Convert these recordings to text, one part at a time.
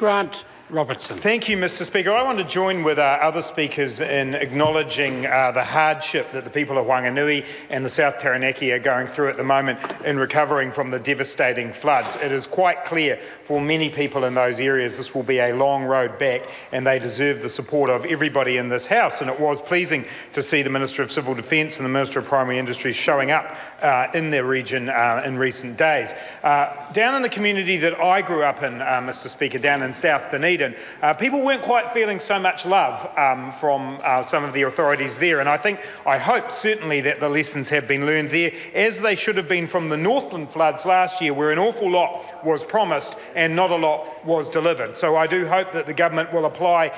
Grant Robertson. Thank you, Mr Speaker. I want to join with other speakers in acknowledging the hardship that the people of Whanganui and the South Taranaki are going through at the moment in recovering from the devastating floods. It is quite clear for many people in those areas this will be a long road back, and they deserve the support of everybody in this House. And it was pleasing to see the Minister of Civil Defence and the Minister of Primary Industries showing up in their region in recent days. Down in the community that I grew up in, Mr Speaker, down in South Dunedin, people weren't quite feeling so much love from some of the authorities there, and I hope certainly that the lessons have been learned there, as they should have been from the Northland floods last year, where an awful lot was promised and not a lot was delivered. So I do hope that the government will apply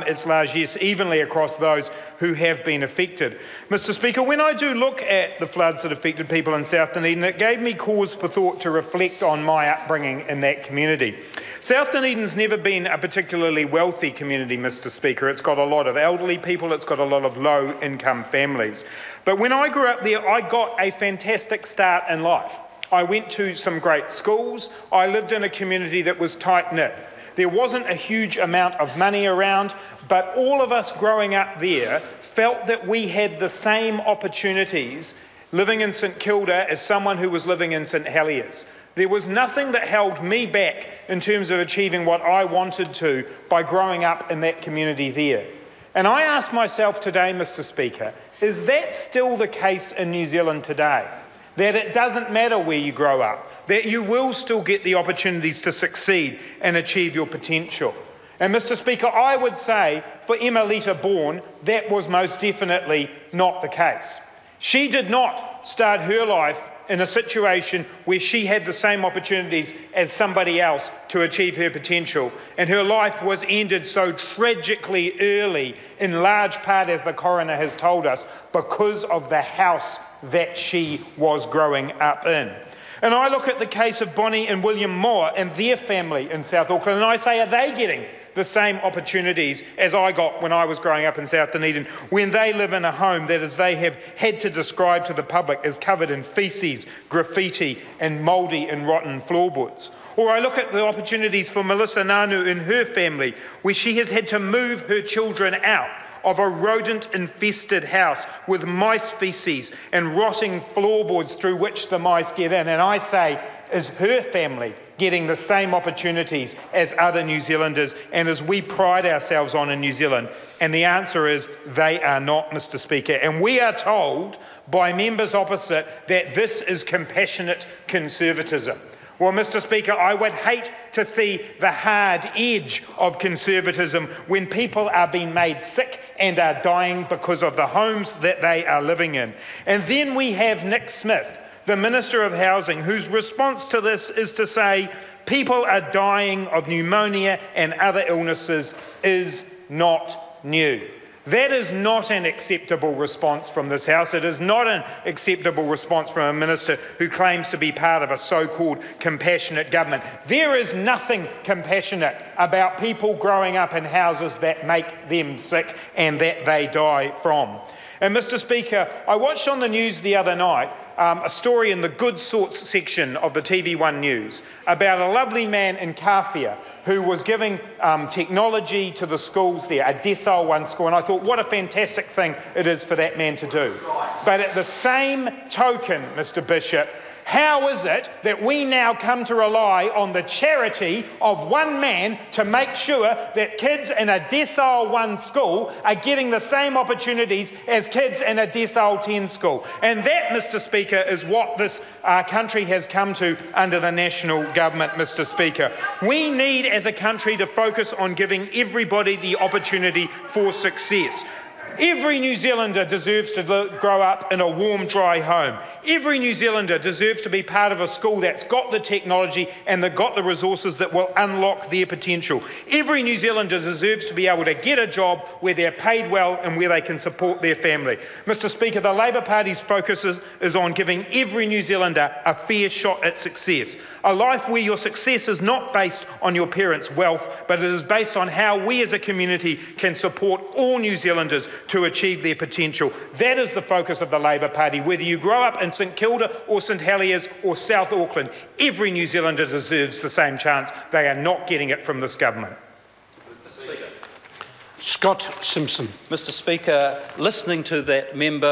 its largesse evenly across those who have been affected. Mr Speaker, when I do look at the floods that affected people in South Dunedin, it gave me cause for thought to reflect on my upbringing in that community. South Dunedin's never been a particularly wealthy community, Mr Speaker. It's got a lot of elderly people, it's got a lot of low-income families. But when I grew up there, I got a fantastic start in life. I went to some great schools. I lived in a community that was tight-knit. There wasn't a huge amount of money around, but all of us growing up there felt that we had the same opportunities living in St Kilda as someone who was living in St Heliers. There was nothing that held me back in terms of achieving what I wanted to by growing up in that community there. And I ask myself today, Mr Speaker, is that still the case in New Zealand today? That it doesn't matter where you grow up, that you will still get the opportunities to succeed and achieve your potential. And Mr Speaker, I would say for Emma Lita Bourne, that was most definitely not the case. She did not start her life in a situation where she had the same opportunities as somebody else to achieve her potential, and her life was ended so tragically early, in large part, as the coroner has told us, because of the house that she was growing up in. And I look at the case of Bonnie and William Moore and their family in South Auckland, and I say, are they getting the same opportunities as I got when I was growing up in South Dunedin, when they live in a home that, as they have had to describe to the public, is covered in faeces, graffiti and mouldy and rotten floorboards? Or I look at the opportunities for Melissa Nanu and her family, where she has had to move her children out of a rodent-infested house with mice faeces and rotting floorboards through which the mice get in. And I say, is her family getting the same opportunities as other New Zealanders and as we pride ourselves on in New Zealand? And the answer is they are not, Mr Speaker. And we are told by members opposite that this is compassionate conservatism. Well, Mr Speaker, I would hate to see the hard edge of conservatism when people are being made sick and are dying because of the homes that they are living in. And then we have Nick Smith, the Minister of Housing, whose response to this is to say people are dying of pneumonia and other illnesses is not new. That is not an acceptable response from this House. It is not an acceptable response from a minister who claims to be part of a so-called compassionate government. There is nothing compassionate about people growing up in houses that make them sick and that they die from. And Mr Speaker, I watched on the news the other night a story in the good sorts section of the TV1 News about a lovely man in Kawhia who was giving technology to the schools there, a Decile 1 school, and I thought what a fantastic thing it is for that man to do. But at the same token, Mr Bishop, how is it that we now come to rely on the charity of one man to make sure that kids in a Decile 1 school are getting the same opportunities as kids in a Decile 10 school? And that, Mr Speaker, is what this country has come to under the national government, Mr Speaker. We need, as a country, to focus on giving everybody the opportunity for success. Every New Zealander deserves to grow up in a warm, dry home. Every New Zealander deserves to be part of a school that's got the technology and that got the resources that will unlock their potential. Every New Zealander deserves to be able to get a job where they're paid well and where they can support their family. Mr Speaker, the Labour Party's focus is on giving every New Zealander a fair shot at success. A life where your success is not based on your parents' wealth, but it is based on how we as a community can support all New Zealanders to achieve their potential. That is the focus of the Labour Party. Whether you grow up in St Kilda or St Heliers or South Auckland, every New Zealander deserves the same chance. They are not getting it from this government. Scott Simpson. Mr Speaker, listening to that member